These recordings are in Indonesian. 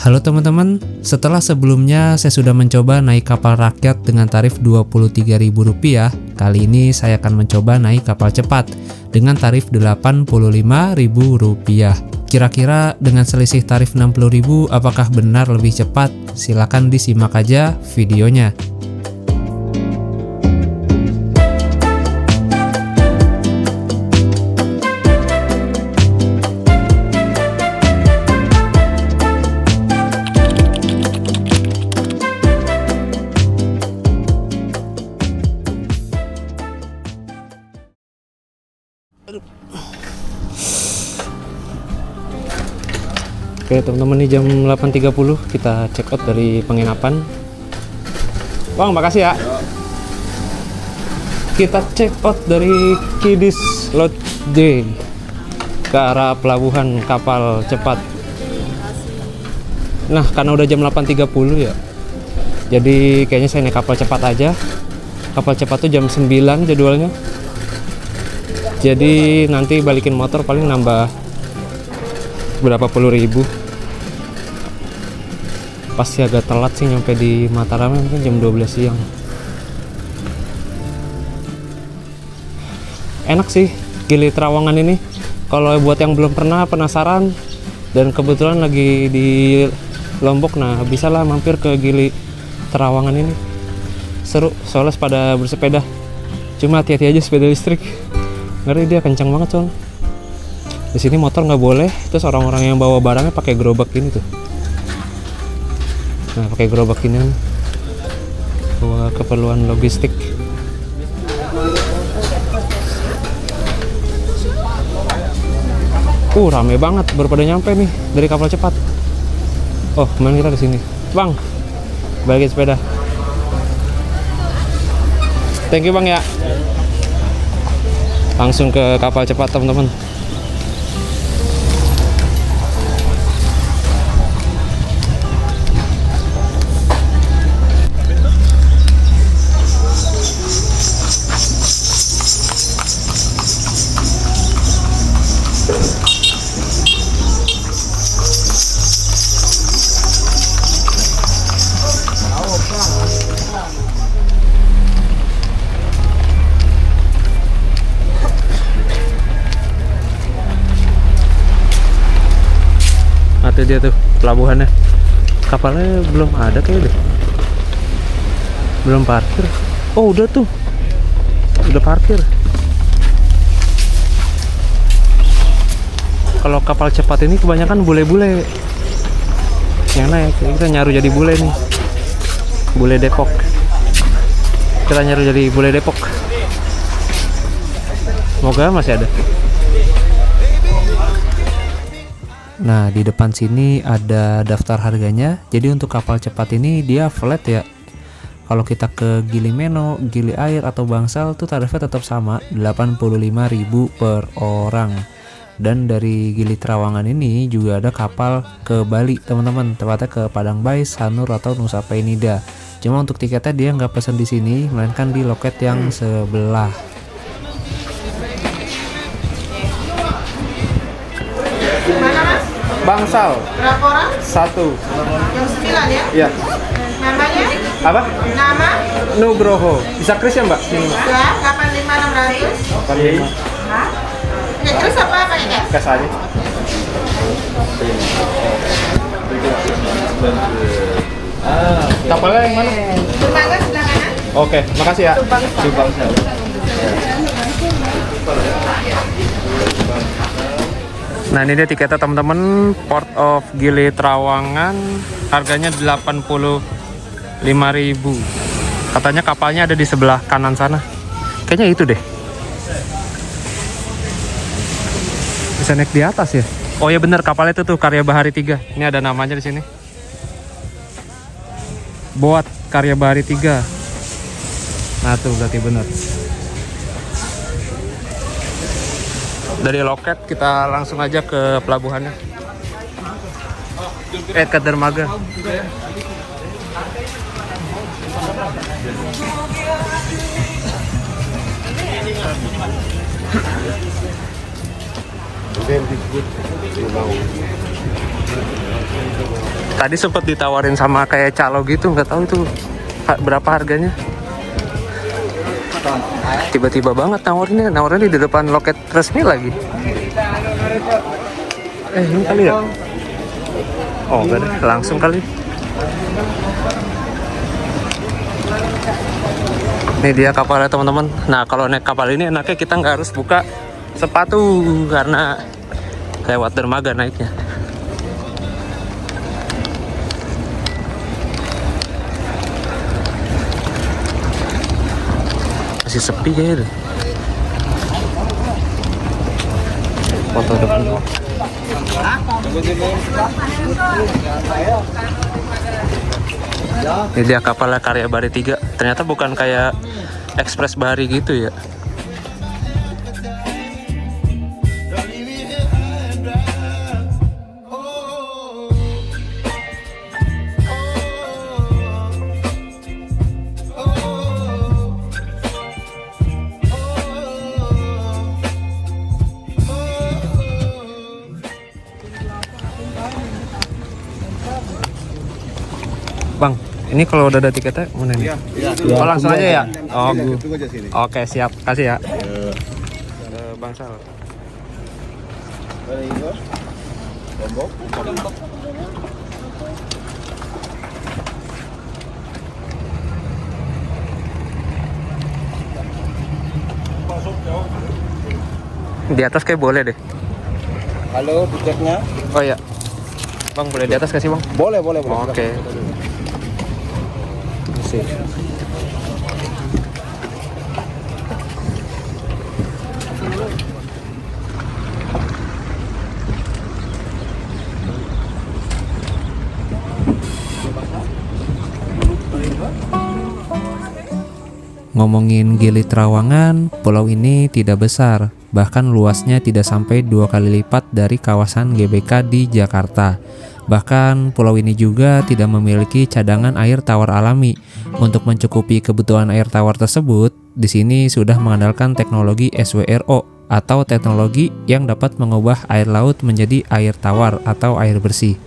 Halo teman-teman, setelah sebelumnya saya sudah mencoba naik kapal rakyat dengan tarif Rp23.000, kali ini saya akan mencoba naik kapal cepat dengan tarif Rp85.000. Kira-kira dengan selisih tarif Rp60.000 apakah benar lebih cepat? Silakan disimak aja videonya. Oke teman-teman, ini jam 8.30 kita check out dari penginapan. Bang, makasih ya. Kita check out dari Kidis Lodge ke arah pelabuhan kapal cepat. Nah, karena udah jam 8.30 ya, jadi kayaknya saya naik kapal cepat aja. Kapal cepat tuh jam 9 jadwalnya. Jadi nanti balikin motor paling nambah berapa puluh ribu. Pasti agak telat sih nyampe di Mataram, mungkin jam 12 siang. Enak sih Gili Trawangan ini. Kalau buat yang belum pernah, penasaran dan kebetulan lagi di Lombok, nah bisa lah mampir ke Gili Trawangan ini. Seru soalnya pada bersepeda. Cuma hati-hati aja sepeda listrik, ngeri dia kencang banget soalnya. Di sini motor nggak boleh, terus orang-orang yang bawa barangnya pakai gerobak ini tuh. Nah, pakai gerobak ini kan bawa keperluan logistik. Rame banget, baru pada nyampe nih dari kapal cepat. Oh, kemarin kita di sini. Bang, balikin sepeda. Thank you bang ya. Langsung ke kapal cepat teman-teman. Itu dia tuh pelabuhannya. Kapalnya belum ada kayaknya deh. Belum parkir. Oh udah tuh, udah parkir. Kalau kapal cepat ini kebanyakan bule-bule yang naik. Kita nyaru jadi bule nih, bule Depok. Kita nyaru jadi bule Depok. Semoga masih ada. Nah, di depan sini ada daftar harganya. Jadi untuk kapal cepat ini dia flat ya. Kalau kita ke Gili Meno, Gili Air atau Bangsal tuh tarifnya tetap sama, 85.000 per orang. Dan dari Gili Trawangan ini juga ada kapal ke Bali, teman-teman. Tepatnya ke Padang Bay, Sanur atau Nusa Penida. Cuma untuk tiketnya dia nggak pesan di sini, melainkan di loket yang sebelah. Bangsal. Berapa orang? 1. Yang 9 ya? Iya. Namanya? Apa? Nama? Nugroho. Bisa kris ya mbak? Sini. Ya, 85.600. 85. Hah? Ya, terus apa ya? Kas aja. Kapalnya yang mana? Dermaga sebelah kanan. Oke, makasih ya. Bangsal. Nah ini dia tiketnya teman-teman, Port of Gili Trawangan, harganya 85.000. Katanya kapalnya ada di sebelah kanan sana. Kayaknya itu deh. Bisa naik di atas ya? Oh ya bener, kapalnya itu tuh Karya Bahari 3. Ini ada namanya di sini. Boat Karya Bahari 3. Nah tuh berarti bener. Dari loket kita langsung aja ke pelabuhannya. Ke dermaga. Tadi sempat ditawarin sama kayak calo gitu, nggak tahu itu berapa harganya. Tiba-tiba banget nawarinnya di depan loket resmi lagi. Ini kali ya? Oh, enggak deh, langsung kali. Ini dia kapalnya teman-teman. Nah, kalau naik kapal ini enaknya kita nggak harus buka sepatu karena lewat dermaga naiknya. Masih sepi kayaknya deh. Foto depan. Ini dia kapalnya Karya Bari 3. Ternyata bukan kayak Ekspres Bahari gitu ya. Bang, ini kalau udah ada tiketnya mana nih? Oh, langsung aja ya? Oh, oke, siap. Kasih ya. Bang Sal. Di atas kayak boleh deh. Halo, tiketnya? Oh iya. Bang, boleh di atas kasih, Bang? Boleh. Oke. Sih. Ngomongin Gili Trawangan, pulau ini tidak besar, bahkan luasnya tidak sampai 2 kali lipat dari kawasan GBK di Jakarta. Bahkan pulau ini juga tidak memiliki cadangan air tawar alami. Untuk mencukupi kebutuhan air tawar tersebut, di sini sudah mengandalkan teknologi SWRO atau teknologi yang dapat mengubah air laut menjadi air tawar atau air bersih.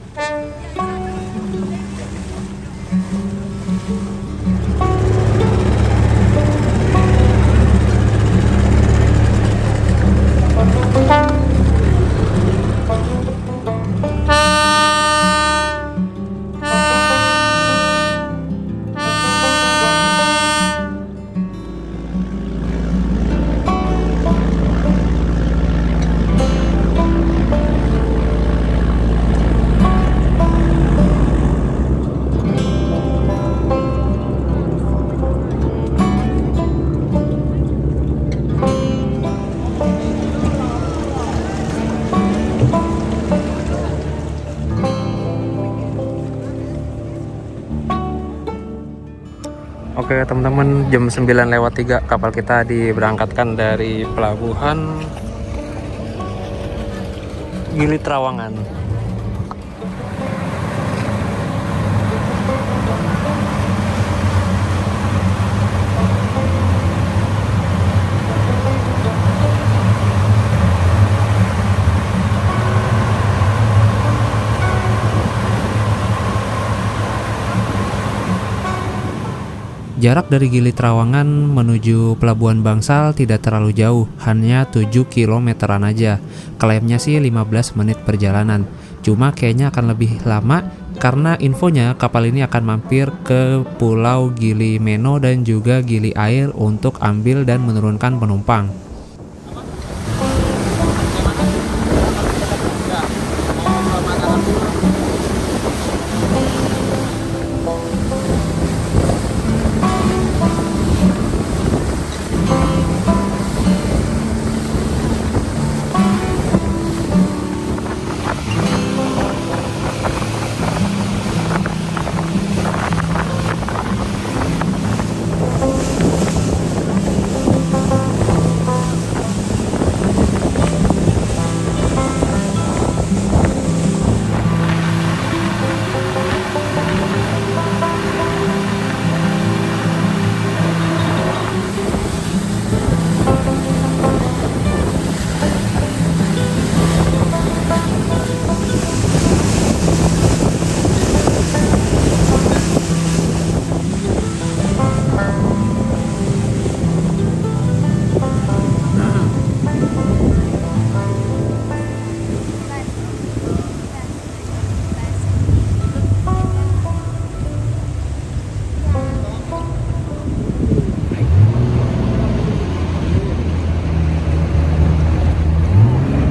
Oke teman-teman, jam 9:03 kapal kita diberangkatkan dari pelabuhan Gili Trawangan. Jarak dari Gili Trawangan menuju Pelabuhan Bangsal tidak terlalu jauh, hanya 7 kilometeran aja. Klaimnya sih 15 menit perjalanan. Cuma kayaknya akan lebih lama karena infonya kapal ini akan mampir ke Pulau Gili Meno dan juga Gili Air untuk ambil dan menurunkan penumpang.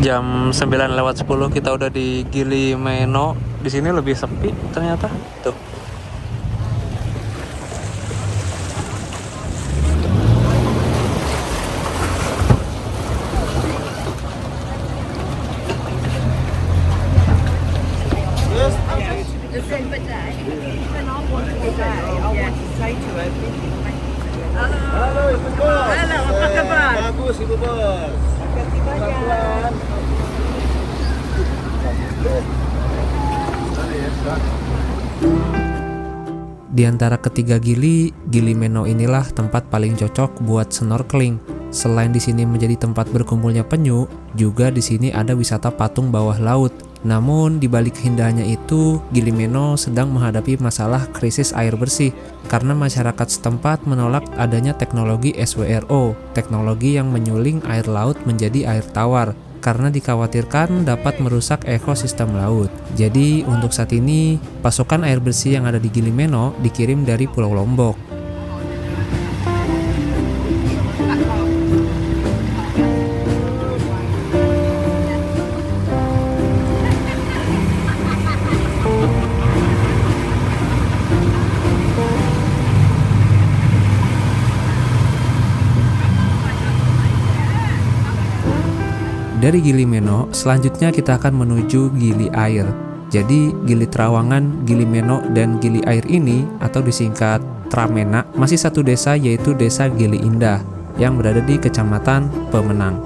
Jam 9:10 kita udah di Gili Meno. Di sini lebih sepi ternyata. Tuh. Halo Ibu Bos. Halo, apa kabar? Bagus Ibu Bos. Makasih banyak. Di antara ketiga Gili Meno inilah tempat paling cocok buat snorkeling. Selain di sini menjadi tempat berkumpulnya penyu, juga di sini ada wisata patung bawah laut. Namun di balik keindahannya itu, Gili Meno sedang menghadapi masalah krisis air bersih karena masyarakat setempat menolak adanya teknologi SWRO, teknologi yang menyuling air laut menjadi air tawar, karena dikhawatirkan dapat merusak ekosistem laut. Jadi untuk saat ini, pasokan air bersih yang ada di Gili Meno dikirim dari Pulau Lombok. Dari Gili Meno, selanjutnya kita akan menuju Gili Air. Jadi, Gili Trawangan, Gili Meno, dan Gili Air ini, atau disingkat Tramena, masih satu desa yaitu Desa Gili Indah, yang berada di Kecamatan Pemenang.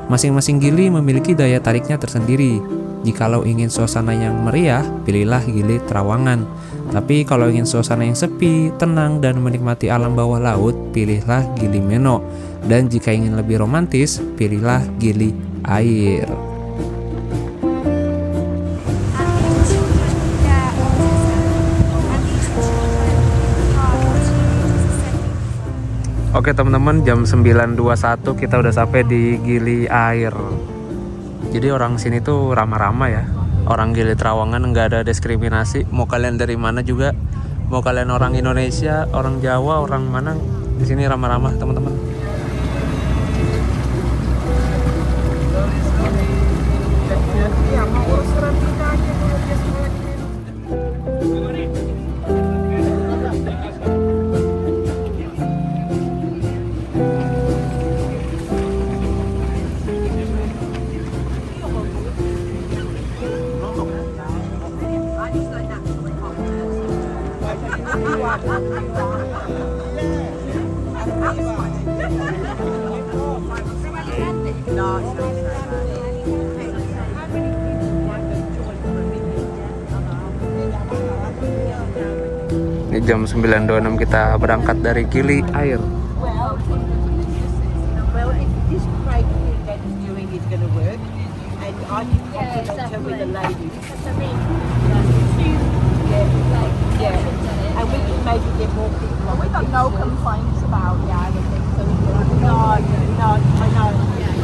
Masing-masing gili memiliki daya tariknya tersendiri. Jikalau ingin suasana yang meriah, pilihlah Gili Trawangan. Tapi kalau ingin suasana yang sepi, tenang, dan menikmati alam bawah laut, pilihlah Gili Meno. Dan jika ingin lebih romantis, pilihlah Gili Air. Oke teman-teman, jam 9:21 kita udah sampai di Gili Air. Jadi orang sini tuh ramah-ramah ya. Orang Gili Trawangan nggak ada diskriminasi. Mau kalian dari mana juga, mau kalian orang Indonesia, orang Jawa, orang mana, di sini ramah-ramah teman-teman. Ini jam 9.26 kita berangkat dari Gili Air. Well, if this great thing that he's doing is going to work, and I can compliment her with a lady. Yeah, and we can maybe get more people on. We've got no complaints about the island thing, so no, I know. Yeah.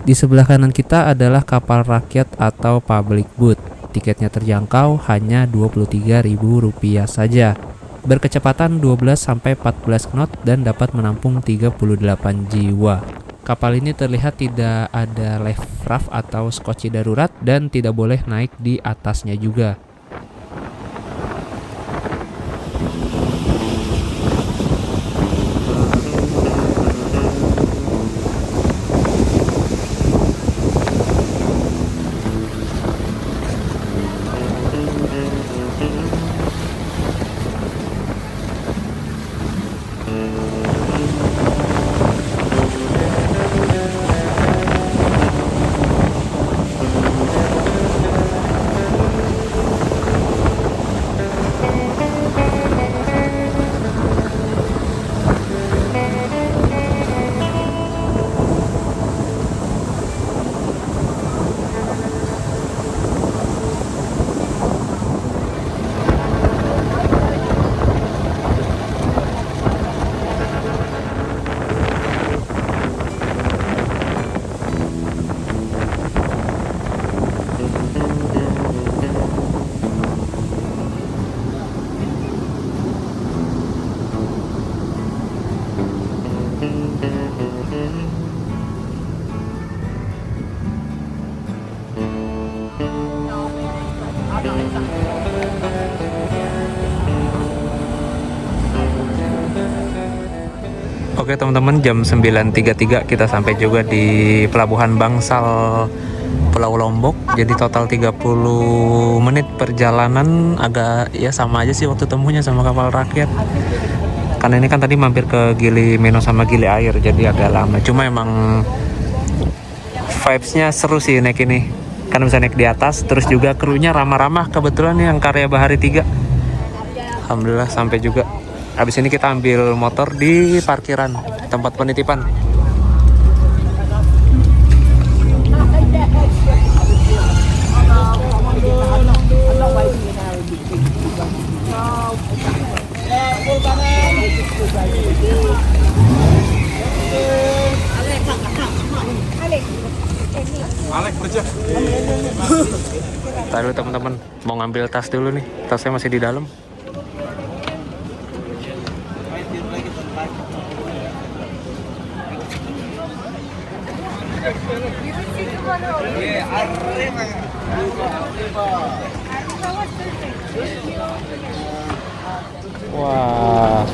Di sebelah kanan kita adalah kapal rakyat atau public boat. Tiketnya terjangkau hanya Rp23.000 saja. Berkecepatan 12-14 knot dan dapat menampung 38 jiwa. Kapal ini terlihat tidak ada life raft atau skoci darurat dan tidak boleh naik di atasnya juga. Oke teman-teman, jam 9.33 kita sampai juga di Pelabuhan Bangsal Pulau Lombok. Jadi total 30 menit perjalanan, agak ya sama aja sih waktu tempuhnya sama kapal rakyat. Karena ini kan tadi mampir ke Gili Meno sama Gili Air, jadi agak lama. Cuma emang vibes-nya seru sih naik ini. Kan bisa naik di atas, terus juga krunya ramah-ramah. Kebetulan nih yang karya Bahari 3. Alhamdulillah sampai juga. Habis ini kita ambil motor di parkiran tempat penitipan. Tadi teman-teman mau ngambil tas dulu nih, tasnya masih di dalam. Wah,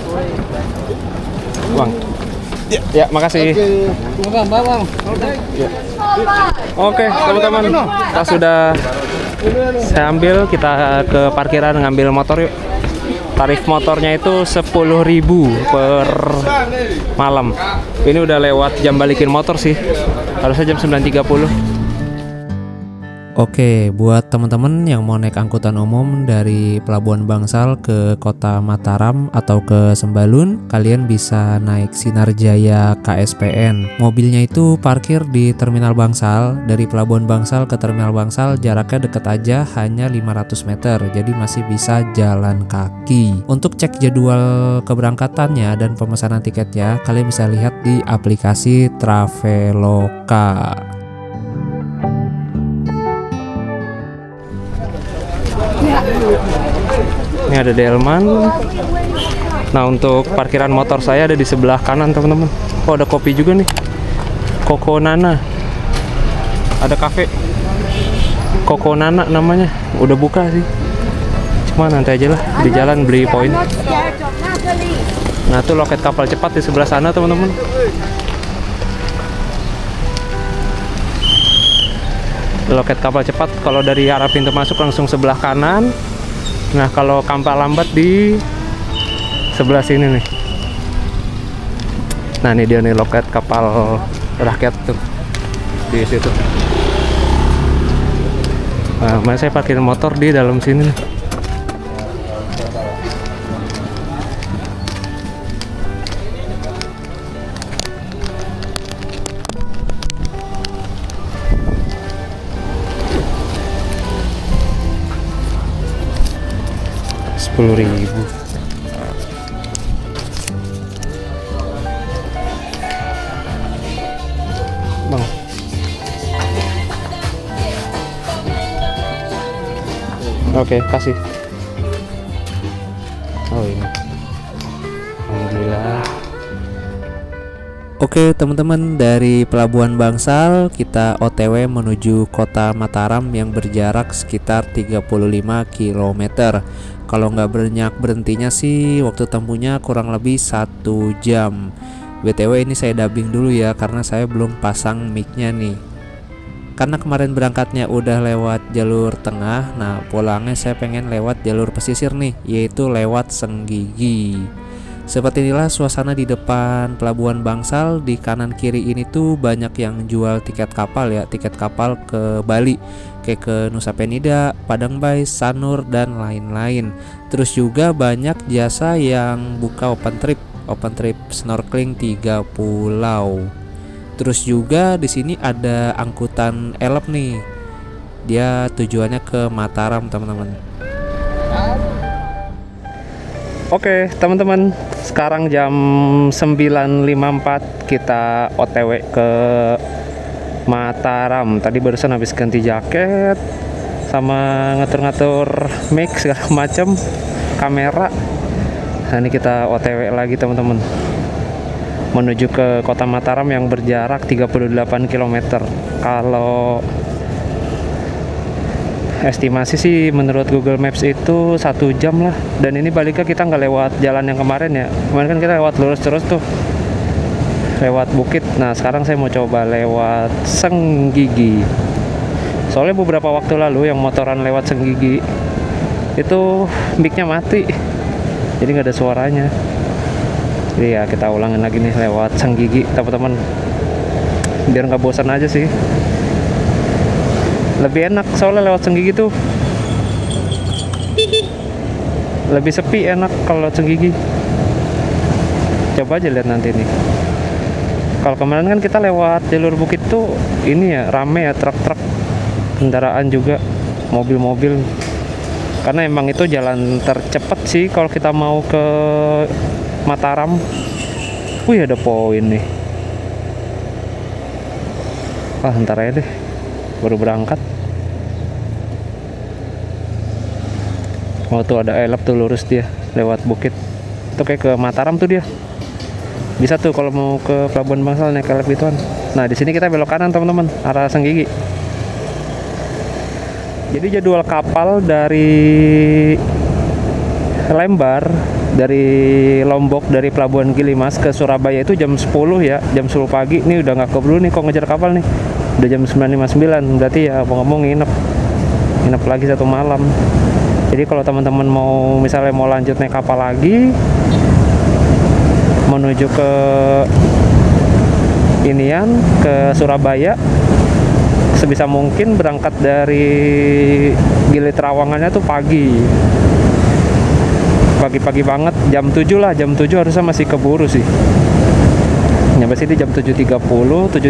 Bang. Ya, makasih. Ya. Oke, teman-teman, kita sudah saya ambil, kita ke parkiran ngambil motor yuk. Tarif motornya itu 10.000 per malam. Ini udah lewat jam balikin motor sih. Harusnya jam 9.30. Oke, buat teman-teman yang mau naik angkutan umum dari Pelabuhan Bangsal ke Kota Mataram atau ke Sembalun, kalian bisa naik Sinar Jaya KSPN. Mobilnya itu parkir di Terminal Bangsal. Dari Pelabuhan Bangsal ke Terminal Bangsal jaraknya deket aja, hanya 500 meter. Jadi masih bisa jalan kaki. Untuk cek jadwal keberangkatannya dan pemesanan tiketnya, kalian bisa lihat di aplikasi Traveloka. Ini ada delman. Nah, untuk parkiran motor saya ada di sebelah kanan, teman-teman. Oh, ada kopi juga nih. Koko Nana. Ada kafe Koko Nana namanya. Udah buka sih. Cuma nanti aja lah di jalan beli poin. Nah, tuh loket kapal cepat di sebelah sana, teman-teman. Loket kapal cepat kalau dari arah pintu masuk langsung sebelah kanan. Nah, kalau kapal lambat di sebelah sini nih. Nah, ini dia nih loket kapal rakyat tuh di situ. Nah, saya parkir motor di dalam sini nih. Rp10.000. Bang. Oke, kasih. Oh, ini. Alhamdulillah. Oke teman-teman, dari Pelabuhan Bangsal kita OTW menuju Kota Mataram yang berjarak sekitar 35 km. Kalau nggak banyak berhentinya sih waktu tempuhnya kurang lebih 1 jam. BTW ini saya dubbing dulu ya karena saya belum pasang mic-nya nih. Karena kemarin berangkatnya udah lewat jalur tengah, nah pulangnya saya pengen lewat jalur pesisir nih, yaitu lewat Senggigi. Seperti inilah suasana di depan Pelabuhan Bangsal. Di kanan kiri ini tuh banyak yang jual tiket kapal ya, tiket kapal ke Bali, kayak ke Nusa Penida, Padang Bay, Sanur dan lain-lain. Terus juga banyak jasa yang buka open trip snorkeling 3 pulau. Terus juga di sini ada angkutan elep nih. Dia tujuannya ke Mataram, teman-teman. Oke teman-teman, sekarang jam 9.54 kita OTW ke Mataram. Tadi barusan habis ganti jaket sama ngatur-ngatur mic segala macam, kamera. Nah, ini kita OTW lagi teman-teman, menuju ke Kota Mataram yang berjarak 38 km. Kalau estimasi sih menurut Google Maps itu 1 jam lah. Dan ini baliknya kita nggak lewat jalan yang kemarin ya. Kemarin kan kita lewat lurus terus tuh, lewat bukit. Nah sekarang saya mau coba lewat Senggigi. Soalnya beberapa waktu lalu yang motoran lewat Senggigi itu mic-nya mati, jadi nggak ada suaranya. Jadi ya kita ulangin lagi nih lewat Senggigi teman-teman, biar nggak bosan aja sih. Lebih enak soalnya lewat Senggigi tuh lebih sepi, enak kalau lewat Senggigi. Coba aja lihat nanti nih. Kalau kemarin kan kita lewat jalur bukit tuh ini ya rame ya, truk-truk, kendaraan juga, mobil-mobil. Karena emang itu jalan tercepat sih kalau kita mau ke Mataram. Wih ada poin nih. Wah ntar aja deh, baru berangkat. Oh tuh ada elep tuh lurus dia lewat bukit. Itu kayak ke Mataram tuh dia. Bisa tuh kalau mau ke Pelabuhan Bangsal naik elep gituan. Nah di sini kita belok kanan teman-teman, arah Senggigi. Jadi jadwal kapal dari Lembar, dari Lombok, dari Pelabuhan Gilimas ke Surabaya itu jam 10 ya, jam 10 pagi. Ini udah nggak keburu nih kok ngejar kapal nih. Udah jam 9.59, berarti ya mau ngomong nginep lagi 1 malam. Jadi kalau teman-teman mau misalnya mau lanjut naik kapal lagi menuju ke inian ke Surabaya, sebisa mungkin berangkat dari Gili Trawangannya tuh pagi-pagi banget, jam 7 lah, jam 7 harusnya masih keburu sih. Nyampe sini jam 7.30, 8.30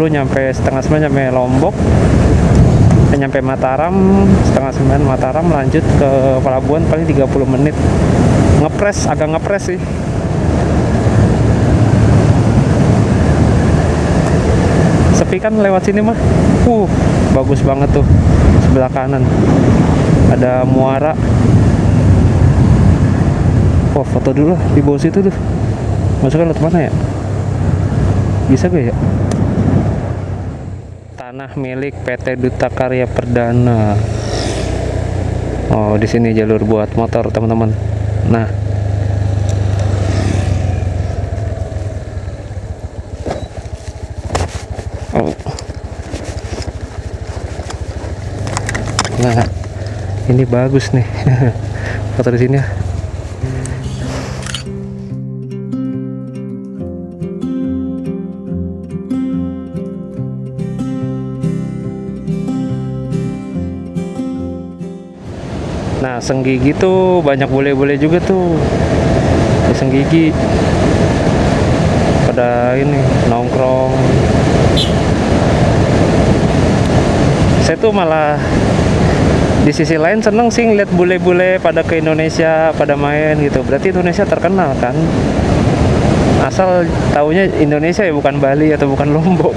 nyampe setengah 9 nyampe Lombok, nyampe Mataram setengah 9 Mataram, lanjut ke pelabuhan paling 30 menit. Agak ngepres sih. Sepi kan lewat sini mah. Bagus banget tuh. Sebelah kanan ada muara. Wah, foto dulu lah di bawah situ tuh. Masukkan lewat mana ya? Bisa gak ya? Tanah milik PT Duta Karya Perdana. Oh, di sini jalur buat motor, teman-teman. Nah, nah, ini bagus nih foto di sini ya. Nah, Senggigi tuh banyak bule-bule juga tuh di Senggigi, pada ini nongkrong. Saya tuh malah di sisi lain seneng sih ngeliat bule-bule pada ke Indonesia, pada main gitu. Berarti Indonesia terkenal kan, asal taunya Indonesia ya, bukan Bali atau bukan Lombok.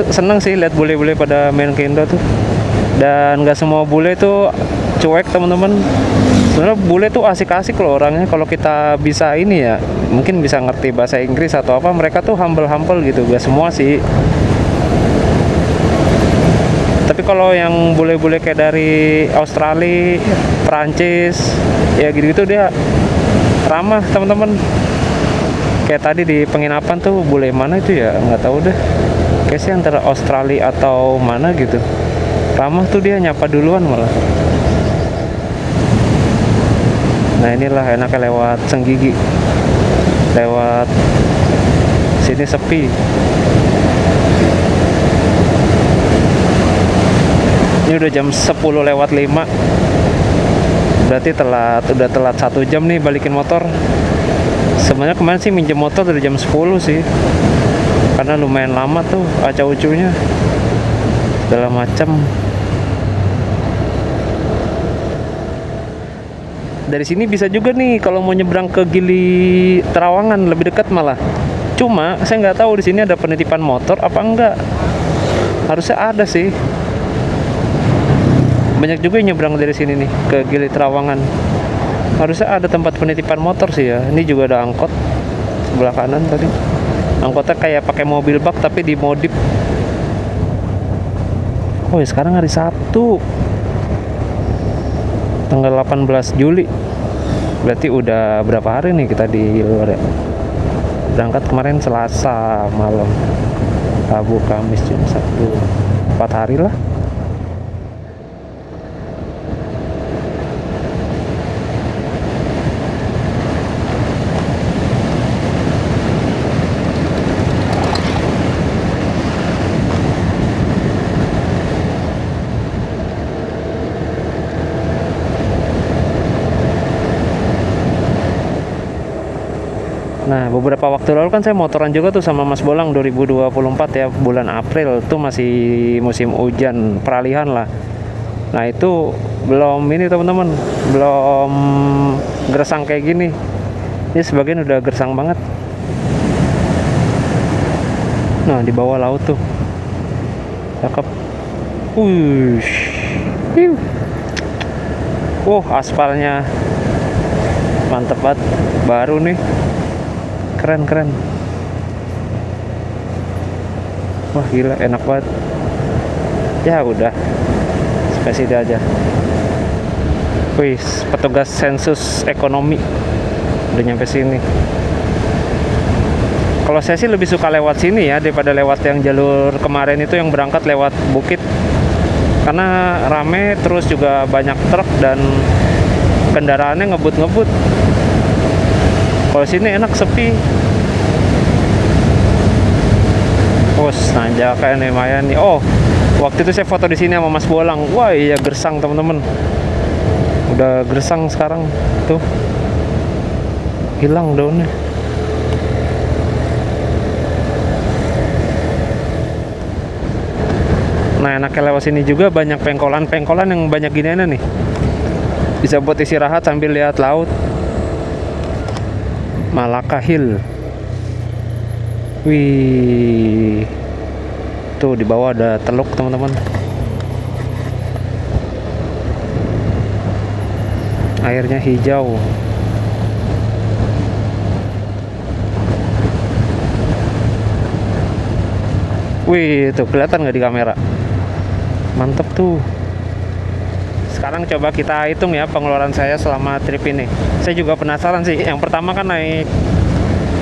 Seneng sih lihat bule-bule pada main ke Indo tuh. Dan nggak semua bule tuh cuek, teman-teman. Sebenarnya bule tuh asik-asik loh orangnya. Kalau kita bisa ini ya, mungkin bisa ngerti bahasa Inggris atau apa, mereka tuh humble gitu. Gak semua sih. Tapi kalau yang bule-bule kayak dari Australia, Perancis, ya gitu-gitu dia ramah, teman-teman. Kayak tadi di penginapan tuh bule mana itu ya, nggak tahu deh. Kayaknya sih antara Australia atau mana gitu. Ramah tuh dia, nyapa duluan malah. Nah inilah enaknya lewat Senggigi. Lewat sini sepi. Ini udah jam 10 lewat 5. Berarti udah telat 1 jam nih balikin motor. Sebenarnya kemarin sih minjem motor dari jam 10 sih, karena lumayan lama tuh aca-ucunya segala macam. Dari sini bisa juga nih kalau mau nyebrang ke Gili Trawangan, lebih dekat malah. Cuma saya nggak tahu di sini ada penitipan motor apa enggak. Harusnya ada sih. Banyak juga yang nyebrang dari sini nih ke Gili Trawangan. Harusnya ada tempat penitipan motor sih ya. Ini juga ada angkot sebelah kanan tadi. Angkotnya kayak pakai mobil bak tapi dimodif. Oh ya, sekarang hari Sabtu, tanggal 18 Juli. Berarti udah berapa hari nih kita di luar ya? Berangkat kemarin Selasa malam, Rabu, Kamis, Jumat, Sabtu, 4 hari lah. Nah, beberapa waktu lalu kan saya motoran juga tuh sama Mas Bolang 2024 ya, bulan April tuh masih musim hujan, peralihan lah. Nah, itu belum ini teman-teman, belum gersang kayak gini. Ini sebagian udah gersang banget. Nah, di bawah laut tuh. Cakep. Wush. Aspalnya mantep banget, baru nih. Keren. Wah, gila, enak banget. Ya udah, spesida aja. Wih, petugas sensus ekonomi udah nyampe sini. Kalau saya sih lebih suka lewat sini ya daripada lewat yang jalur kemarin itu yang berangkat lewat bukit, karena rame, terus juga banyak truk dan kendaraannya ngebut. Kalau sini enak, sepi. Nanjakan lumayan nih. Oh, waktu itu saya foto di sini sama Mas Bolang. Wah, iya gersang teman-teman. Udah gersang sekarang. Tuh. Hilang daunnya. Nah, enaknya lewat sini juga banyak pengkolan yang banyak ginian nih. Bisa buat istirahat sambil lihat laut. Malaka Hill. Wih, tuh di bawah ada teluk teman-teman. Airnya hijau. Wih, tuh kelihatan nggak di kamera? Mantep tuh. Sekarang coba kita hitung ya pengeluaran saya selama trip ini. Saya juga penasaran sih. Yang pertama kan naik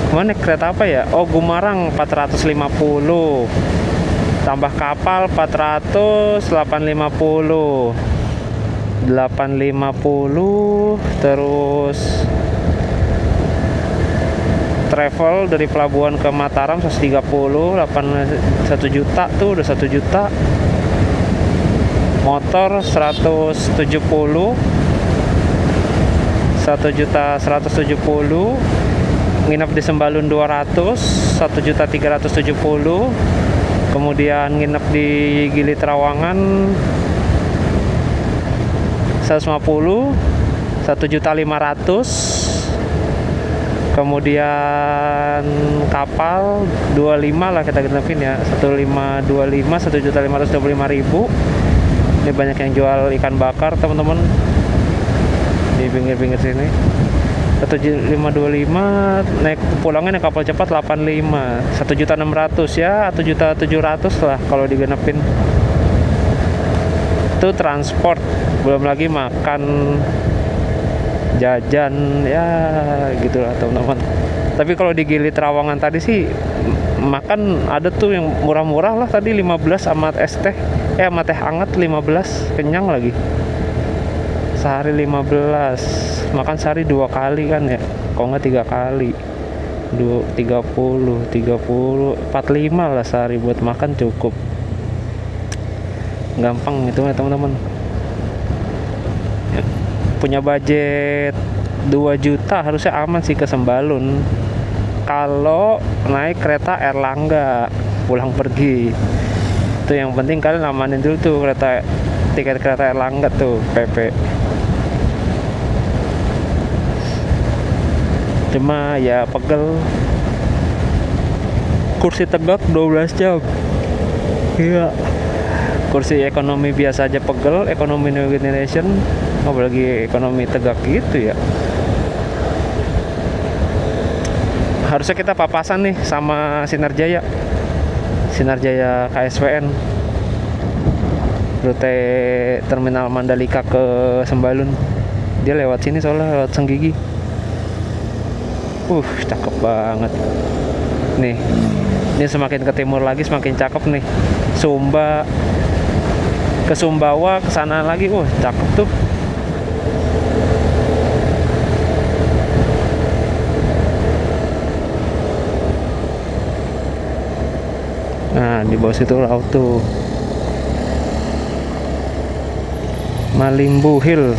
mana kereta apa ya? Oh, Gumarang 450. Tambah kapal 400, 850. Terus travel dari pelabuhan ke Mataram 130, 1 juta tuh udah 1 juta. Motor 170, 1.170.000. Nginep di Sembalun 200, 1.370.000. Kemudian nginep di Gili Trawangan 150, 1.500.000. Kemudian kapal 25 lah kita genepin ya, 1.525, 1.525.000. Ini banyak yang jual ikan bakar teman-teman di pinggir-pinggir sini. 1.525, naik pulangnya naik kapal cepat 85, 1.600.000 ya, 1.700.000 lah kalau digenepin. Itu transport, belum lagi makan, jajan ya gitulah teman-teman. Tapi kalau di Gili Trawangan tadi sih makan ada tuh yang murah-murah lah, tadi 15 sama es teh, sama teh hangat 15, kenyang lagi. Sehari 15, makan sehari 2 kali kan ya, kalau nggak 3 kali, 30, 45 lah sehari buat makan cukup. Gampang itu ya teman-teman. Ya, punya budget 2 juta harusnya aman sih ke Sembalun. Kalau naik kereta Erlangga pulang pergi, itu yang penting kalian amanin dulu tuh tiket kereta Erlangga tuh PP. Cuma ya pegel, kursi tegak 12 jam. Iya, kursi ekonomi biasa aja pegel, ekonomi new generation apalagi ekonomi tegak gitu ya. harusnya kita papasan nih sama Sinar Jaya KSPN, rute terminal Mandalika ke Sembalun. Dia lewat sini soalnya, lewat Senggigi. Cakep banget nih. Ini semakin ke timur lagi semakin cakep nih. Sumba ke Sumbawa, ke sana lagi. Cakep tuh. Nah, di bawah situ laut tuh. Malimbu Hill.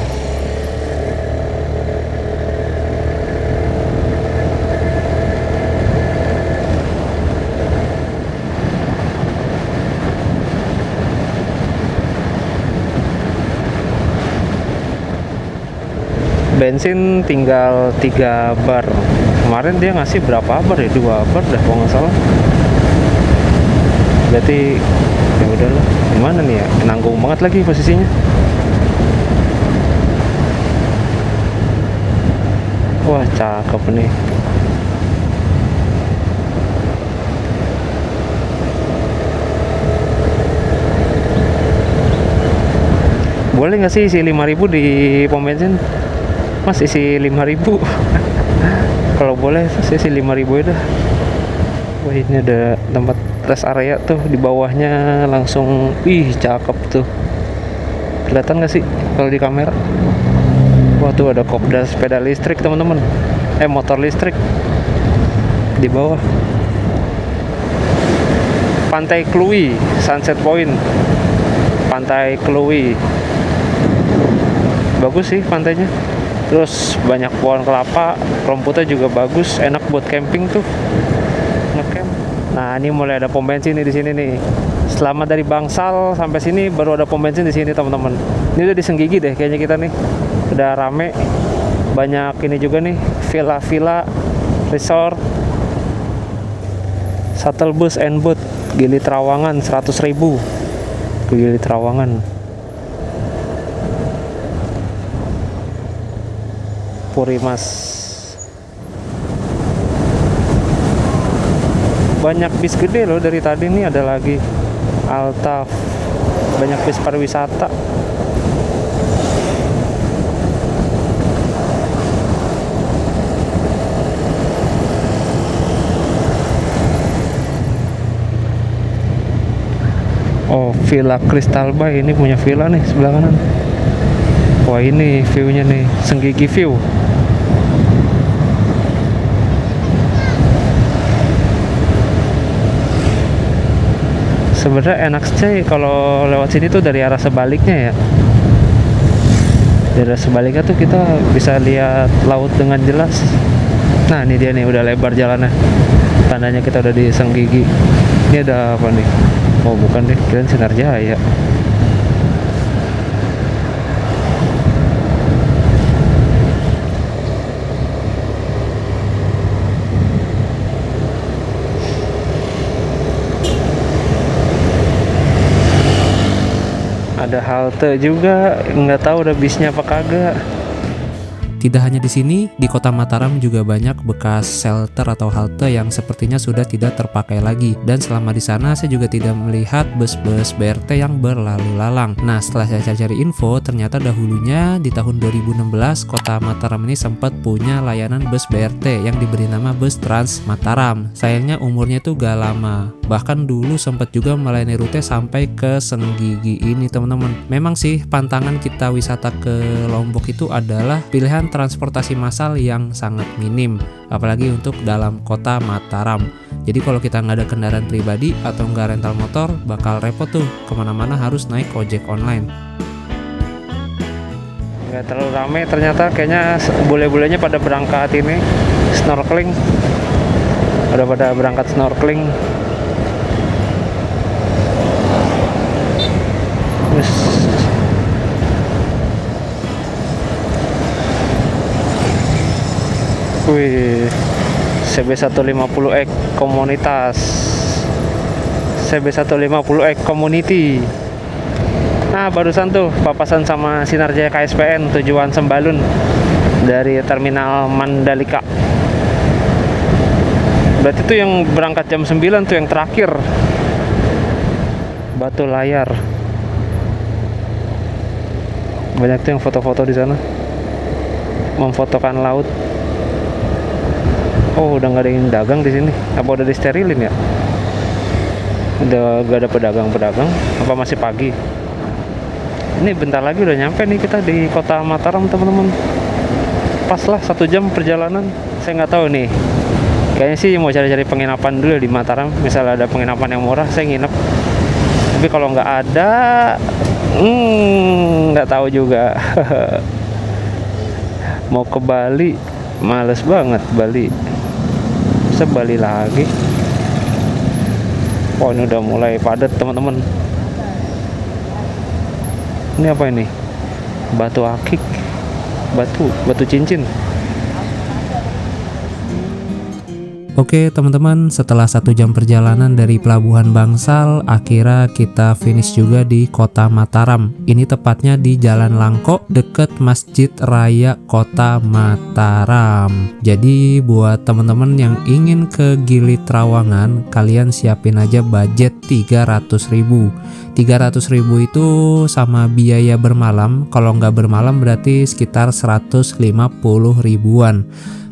Bensin tinggal 3 bar. Kemarin dia ngasih berapa bar ya? 2 bar dah kalau nggak salah. Berarti ya udahlah. Gimana nih ya? Nanggung banget lagi posisinya. Wah, cakep nih. Boleh nggak sih isi 5.000 di pom bensin? Mas, isi 5.000. Kalau boleh isi 5.000 ya dah. Wah, ini ada tempat rest area tuh di bawahnya langsung. Ih, cakep tuh. Kelihatan nggak sih kalau di kamera? Wah, tuh ada kopdar sepeda listrik teman-teman. Motor listrik di bawah. Pantai Kluwi, Sunset Point. Pantai Kluwi. Bagus sih pantainya. Terus banyak pohon kelapa, rumputnya juga bagus, enak buat camping tuh. Ngecamp. Nah, ini mulai ada pom bensin nih di sini nih. Selama dari Bangsal sampai sini baru ada pom bensin di sini, teman-teman. Ini udah di Senggigi deh kayaknya kita nih. Udah rame. Banyak ini juga nih, villa-villa, resort. Shuttle bus and boat Gili Trawangan 100.000 ke Gili Trawangan. Purimas. Banyak bis gede loh dari tadi nih, ada lagi Altaf. Banyak bis pariwisata. Oh, Villa Crystal Bay, ini punya villa nih sebelah kanan. Wah, ini view-nya nih, Senggigi View. Sebenarnya enak sih kalau lewat sini tuh dari arah sebaliknya ya. Dari arah sebaliknya tuh kita bisa lihat laut dengan jelas. Nah, ini dia nih, udah lebar jalannya. Tandanya kita udah di Senggigi. Ini ada apa nih? Oh, bukan deh, kirain Sinar Jaya. Ada halte juga, nggak tahu ada bisnya apa kagak. Tidak hanya di sini, di kota Mataram juga banyak bekas shelter atau halte yang sepertinya sudah tidak terpakai lagi. Dan selama di sana saya juga tidak melihat bus-bus BRT yang berlalu lalang. Nah, setelah saya cari info, ternyata dahulunya di tahun 2016 kota Mataram ini sempat punya layanan bus BRT yang diberi nama Bus Trans Mataram. Sayangnya umurnya itu gak lama. Bahkan dulu sempat juga melayani rute sampai ke Senggigi ini, teman-teman. Memang sih pantangan kita wisata ke Lombok itu adalah pilihan transportasi massal yang sangat minim, apalagi untuk dalam kota Mataram. Jadi kalau kita nggak ada kendaraan pribadi atau nggak rental motor, bakal repot tuh, kemana-mana harus naik ojek online. Nggak terlalu rame ternyata, kayaknya bule-bulenya pada berangkat ini snorkeling. Pada berangkat snorkeling. Wih, CB150X komunitas, CB150X community. Nah, barusan tuh papasan sama Sinar Jaya KSPN tujuan Sembalun dari terminal Mandalika. Berarti tuh yang berangkat jam 9 tuh yang terakhir. Batu Layar. Banyak tuh yang foto-foto di sana. Memfotokan laut. Oh, udah nggak ada yang dagang di sini. Apa udah disterilin ya? Udah gak ada pedagang-pedagang. Apa masih pagi? Ini bentar lagi udah nyampe nih kita di kota Mataram, teman-teman. Pas lah 1 jam perjalanan. Saya nggak tahu nih. Kayaknya sih mau cari-cari penginapan dulu di Mataram. Misalnya ada penginapan yang murah, saya nginep. Tapi kalau nggak ada, nggak tahu juga. Mau ke Bali, males banget Bali. Bisa Bali lagi. Oh, ini udah mulai padat, teman-teman. Ini apa ini? Batu akik, batu cincin. Oke teman-teman, setelah 1 jam perjalanan dari Pelabuhan Bangsal, akhirnya kita finish juga di kota Mataram. Ini tepatnya di Jalan Langko, deket Masjid Raya Kota Mataram. Jadi buat teman-teman yang ingin ke Gili Trawangan, kalian siapin aja budget 300.000. 300.000 itu sama biaya bermalam. Kalau nggak bermalam berarti sekitar 150 ribuan.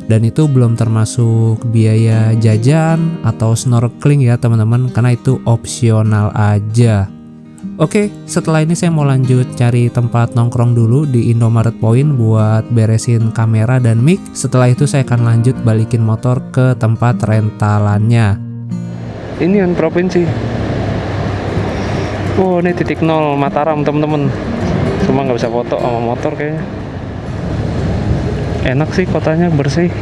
Dan itu belum termasuk biaya jajan atau snorkeling ya teman-teman, karena itu opsional aja. Oke, setelah ini saya mau lanjut cari tempat nongkrong dulu di Indomaret Point buat beresin kamera dan mic. Setelah itu saya akan lanjut balikin motor ke tempat rentalannya. Ini yang provinsi. Oh, ini titik 0 Mataram teman-teman. Cuma nggak bisa foto sama motor kayaknya. Enak sih kotanya, bersih,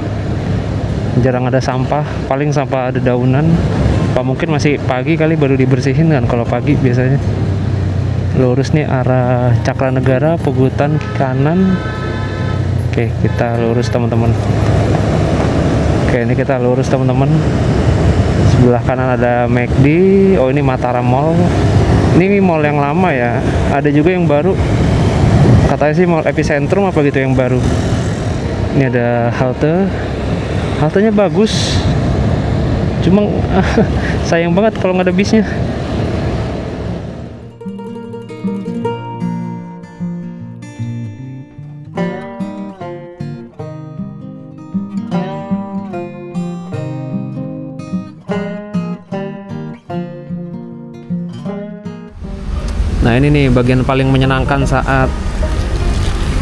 jarang ada sampah, paling sampah ada daunan. Apa mungkin masih pagi kali baru dibersihin kan, kalau pagi biasanya. Lurus nih arah Cakra Negara, Pugutan kanan. Oke, kita lurus teman-teman. Oke, ini kita lurus teman-teman. Sebelah kanan ada McD. Oh, ini Mataram Mall. Ini mall yang lama ya, ada juga yang baru. Katanya sih mall Epicentrum apa gitu yang baru. Ini ada haltenya bagus, cuma sayang banget kalau nggak ada bisnya. Nah ini nih bagian paling menyenangkan saat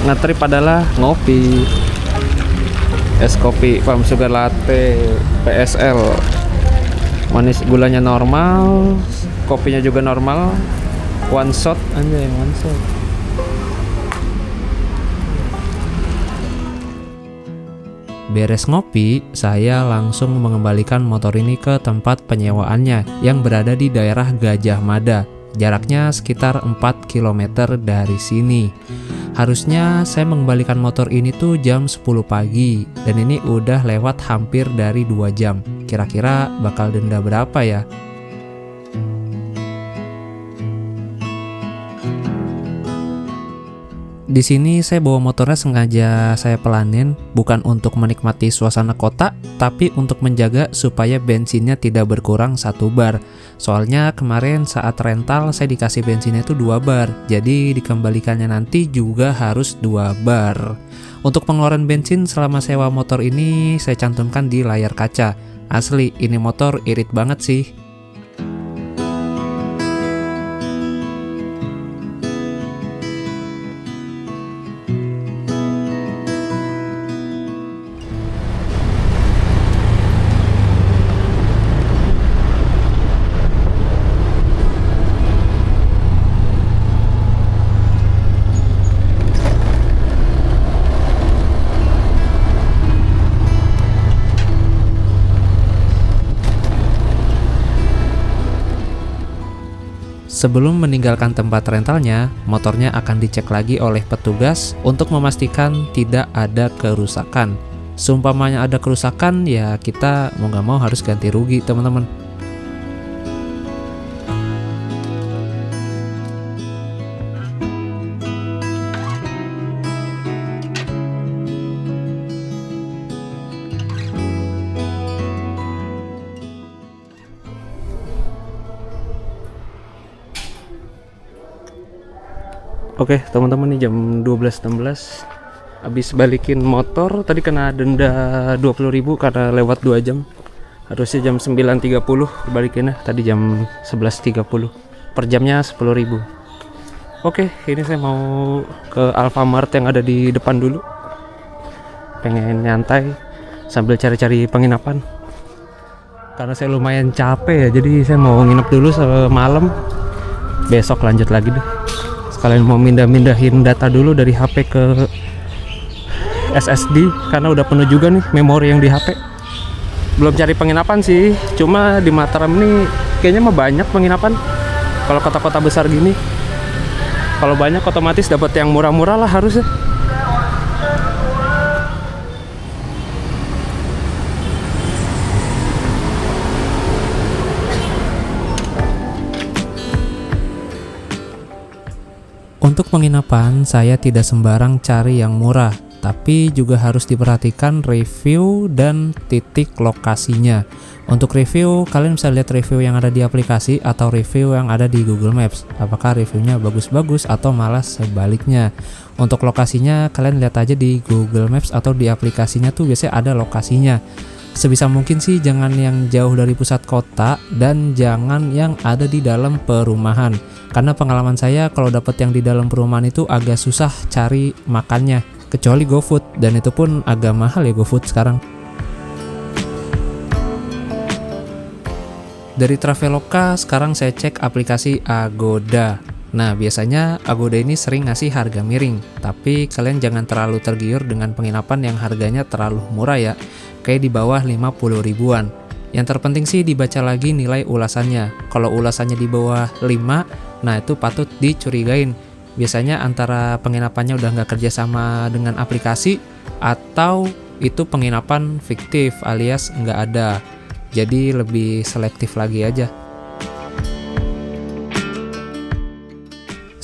ngetrip adalah ngopi. Es kopi Farm Sugar Latte PSL, manis, gulanya normal, kopinya juga normal, one shot aja yang one shot. Beres ngopi, saya langsung mengembalikan motor ini ke tempat penyewaannya yang berada di daerah Gajah Mada. Jaraknya sekitar 4 km dari sini. Harusnya saya mengembalikan motor ini tuh jam 10 pagi dan ini udah lewat hampir dari 2 jam. Kira-kira bakal denda berapa ya? Di sini saya bawa motornya sengaja saya pelanin, bukan untuk menikmati suasana kota, tapi untuk menjaga supaya bensinnya tidak berkurang 1 bar. Soalnya kemarin saat rental saya dikasih bensinnya itu 2 bar, jadi dikembalikannya nanti juga harus 2 bar. Untuk pengeluaran bensin selama sewa motor ini saya cantumkan di layar kaca. Asli, ini motor irit banget sih. Sebelum meninggalkan tempat rentalnya, motornya akan dicek lagi oleh petugas untuk memastikan tidak ada kerusakan. Seumpamanya ada kerusakan, ya kita mau nggak mau harus ganti rugi, teman-teman. Oke teman-teman, nih jam 12.16 habis balikin motor. Tadi kena denda 20.000 karena lewat 2 jam. Harusnya jam 9.30 balikinnya, tadi jam 11.30. Per jamnya 10.000. Oke, ini saya mau ke Alfamart yang ada di depan dulu. Pengen nyantai sambil cari-cari penginapan. Karena saya lumayan capek ya, jadi saya mau nginep dulu semalam. Besok lanjut lagi deh. Sekalian mau mindahin data dulu dari HP ke SSD karena udah penuh juga nih memori yang di HP. Belum cari penginapan sih, cuma di Mataram ini kayaknya mah banyak penginapan. Kalau kota-kota besar gini, kalau banyak otomatis dapat yang murah-murah lah harusnya. Untuk penginapan, saya tidak sembarang cari yang murah, tapi juga harus diperhatikan review dan titik lokasinya. Untuk review, kalian bisa lihat review yang ada di aplikasi atau review yang ada di Google Maps. Apakah reviewnya bagus-bagus atau malah sebaliknya. Untuk lokasinya, kalian lihat aja di Google Maps atau di aplikasinya tuh biasanya ada lokasinya. Sebisa mungkin sih jangan yang jauh dari pusat kota dan jangan yang ada di dalam perumahan. Karena pengalaman saya kalau dapat yang di dalam perumahan itu agak susah cari makannya, kecuali GoFood, dan itu pun agak mahal ya GoFood sekarang. Dari Traveloka sekarang saya cek aplikasi Agoda. Nah, biasanya Agoda ini sering ngasih harga miring, tapi kalian jangan terlalu tergiur dengan penginapan yang harganya terlalu murah ya, kayak di bawah 50 ribuan. Yang terpenting sih dibaca lagi nilai ulasannya. Kalau ulasannya di bawah 5, nah itu patut dicurigain. Biasanya antara penginapannya udah nggak kerja sama dengan aplikasi, atau itu penginapan fiktif alias nggak ada. Jadi lebih selektif lagi aja.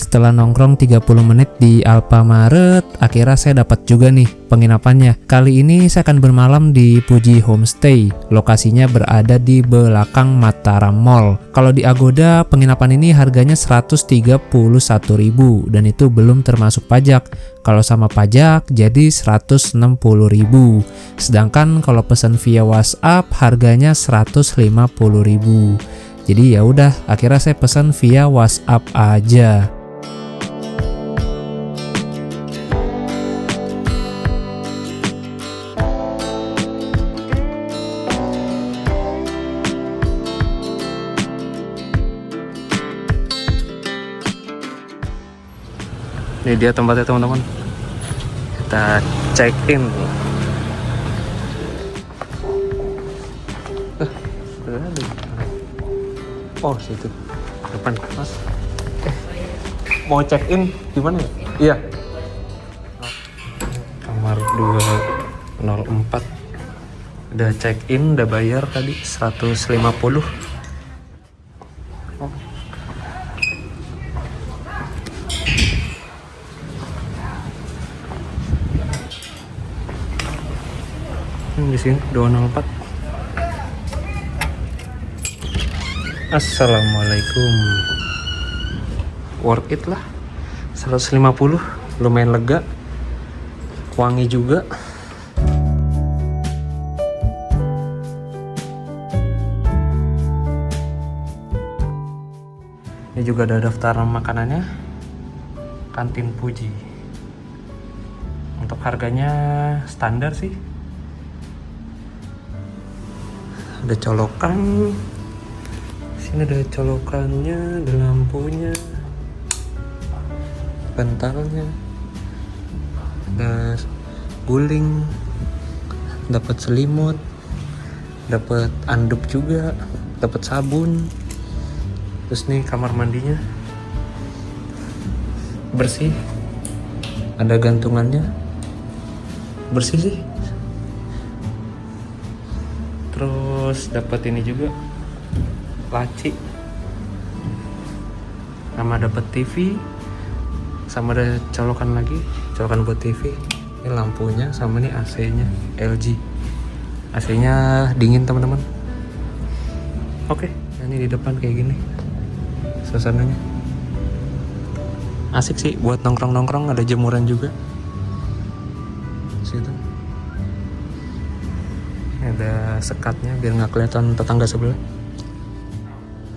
Setelah nongkrong 30 menit di Alfamart, akhirnya saya dapat juga nih penginapannya. Kali ini saya akan bermalam di Puji Homestay. Lokasinya berada di belakang Mataram Mall. Kalau di Agoda, penginapan ini harganya 131.000 dan itu belum termasuk pajak. Kalau sama pajak jadi 160.000. Sedangkan kalau pesan via WhatsApp harganya 150.000. Jadi ya udah, akhirnya saya pesan via WhatsApp aja. Ini dia tempatnya teman-teman. Kita check in. Oh situ depan mas. Mau check in di mana ya? Iya. Kamar 204. Udah check in, udah bayar tadi 150. Di sini 204. Assalamualaikum. Worth it lah. 150, lumayan lega. Wangi juga. Ini juga ada daftar makanannya. Kantin Puji. Untuk harganya standar sih. Ada colokan. Sini ada colokannya, ada lampunya, bantalnya, ada guling, dapat selimut, dapat anduk juga, dapat sabun. Terus nih kamar mandinya bersih, ada gantungannya, bersih sih. Terus dapat ini juga, laci, sama dapat TV, sama ada colokan lagi, colokan buat TV. Ini lampunya, sama nih AC-nya LG. AC-nya dingin teman-teman. Oke, ini di depan kayak gini suasananya. Asik sih buat nongkrong-nongkrong, ada jemuran juga. Situ. Ada sekatnya biar nggak kelihatan tetangga sebelah.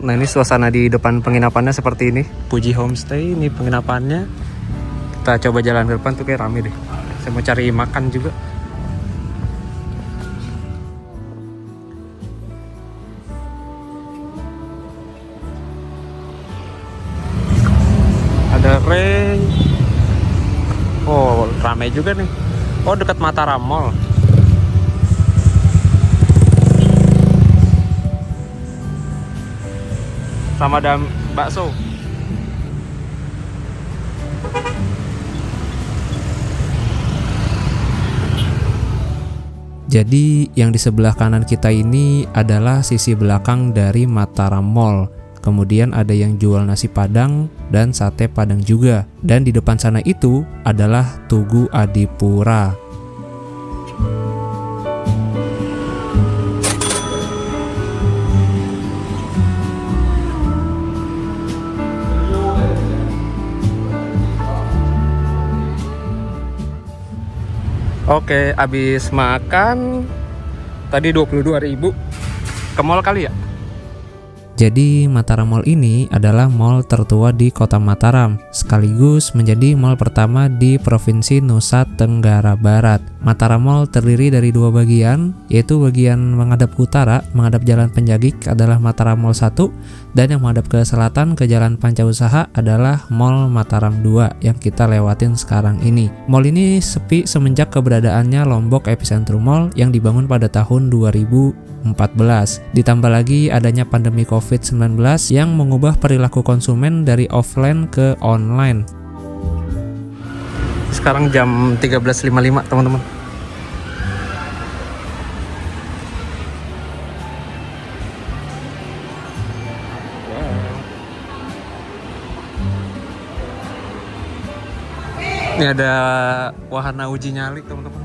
Nah ini suasana di depan penginapannya seperti ini. Puji Homestay ini penginapannya. Kita coba jalan ke depan tuh kayak rame deh. Saya mau cari makan juga. Ada range. Oh rame juga nih. Oh dekat Mataram Mall. Sama ada bakso. Jadi yang di sebelah kanan kita ini adalah sisi belakang dari Mataram Mall. Kemudian ada yang jual nasi padang dan sate padang juga. Dan di depan sana itu adalah Tugu Adipura. Oke, abis makan tadi 22.000 ke mall kali ya. Jadi Mataram Mall ini adalah mall tertua di Kota Mataram, sekaligus menjadi mall pertama di Provinsi Nusa Tenggara Barat. Mataram Mall terdiri dari dua bagian, yaitu bagian menghadap ke utara, menghadap Jalan Penjagik adalah Mataram Mall 1, dan yang menghadap ke selatan ke Jalan Pancausaha adalah Mall Mataram 2 yang kita lewatin sekarang ini. Mall ini sepi semenjak keberadaannya Lombok Epicentrum Mall yang dibangun pada tahun 2014. Ditambah lagi adanya pandemi COVID-19 yang mengubah perilaku konsumen dari offline ke online. Sekarang jam 13.55 teman-teman. Ini ada wahana uji nyali teman-teman.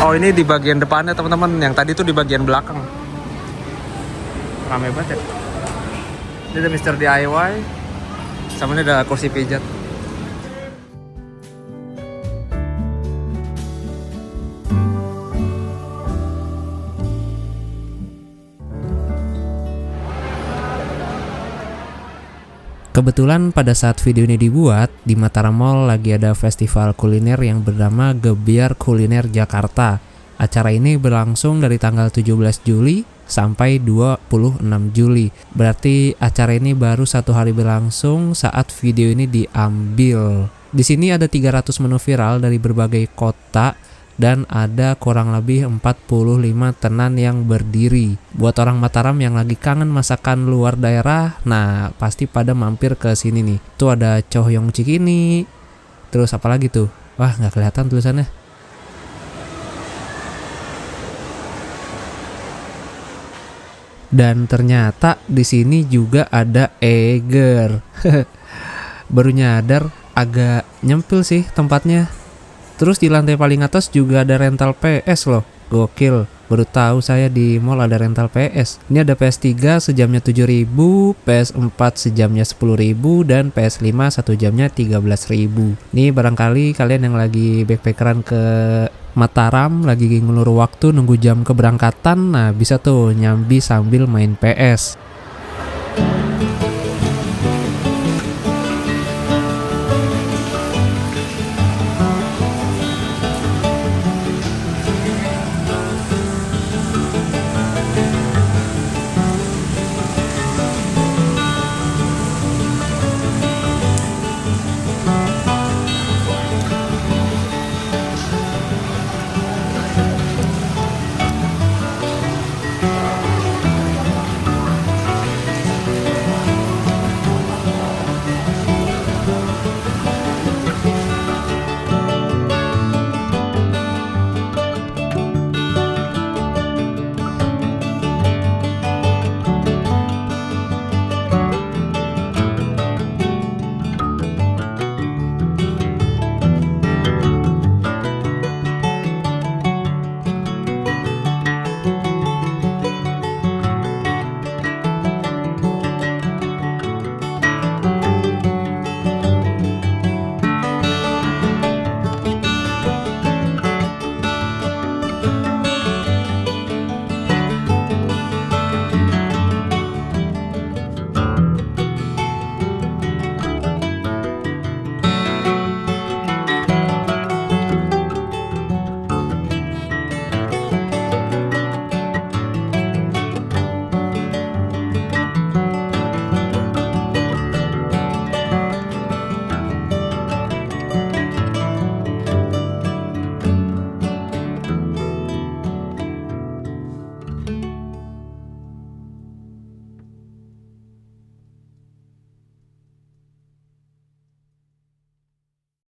Oh ini di bagian depannya teman-teman, yang tadi tuh di bagian belakang. Rame banget ya. Ini ada Mr. DIY, sama ini ada kursi pijat. Kebetulan pada saat video ini dibuat, di Mataram Mall lagi ada festival kuliner yang bernama Gebiar Kuliner Jakarta. Acara ini berlangsung dari tanggal 17 Juli sampai 26 Juli. Berarti acara ini baru 1 hari berlangsung saat video ini diambil. Di sini ada 300 menu viral dari berbagai kota dan ada kurang lebih 45 tenan yang berdiri. Buat orang Mataram yang lagi kangen masakan luar daerah, nah pasti pada mampir ke sini nih. Tuh ada Cohyong Cikini. Terus apa lagi tuh? Wah, nggak kelihatan tulisannya. Dan ternyata di sini juga ada Eger. Baru nyadar, agak nyempil sih tempatnya. Terus di lantai paling atas juga ada rental PS loh. Gokil. Baru tahu saya di mall ada rental PS. Ini ada PS3 sejamnya 7.000, PS4 sejamnya 10.000, dan PS5 1 jamnya 13.000. Nih barangkali kalian yang lagi backpackeran ke Mataram, lagi ngulur waktu nunggu jam keberangkatan, nah bisa tuh nyambi sambil main PS.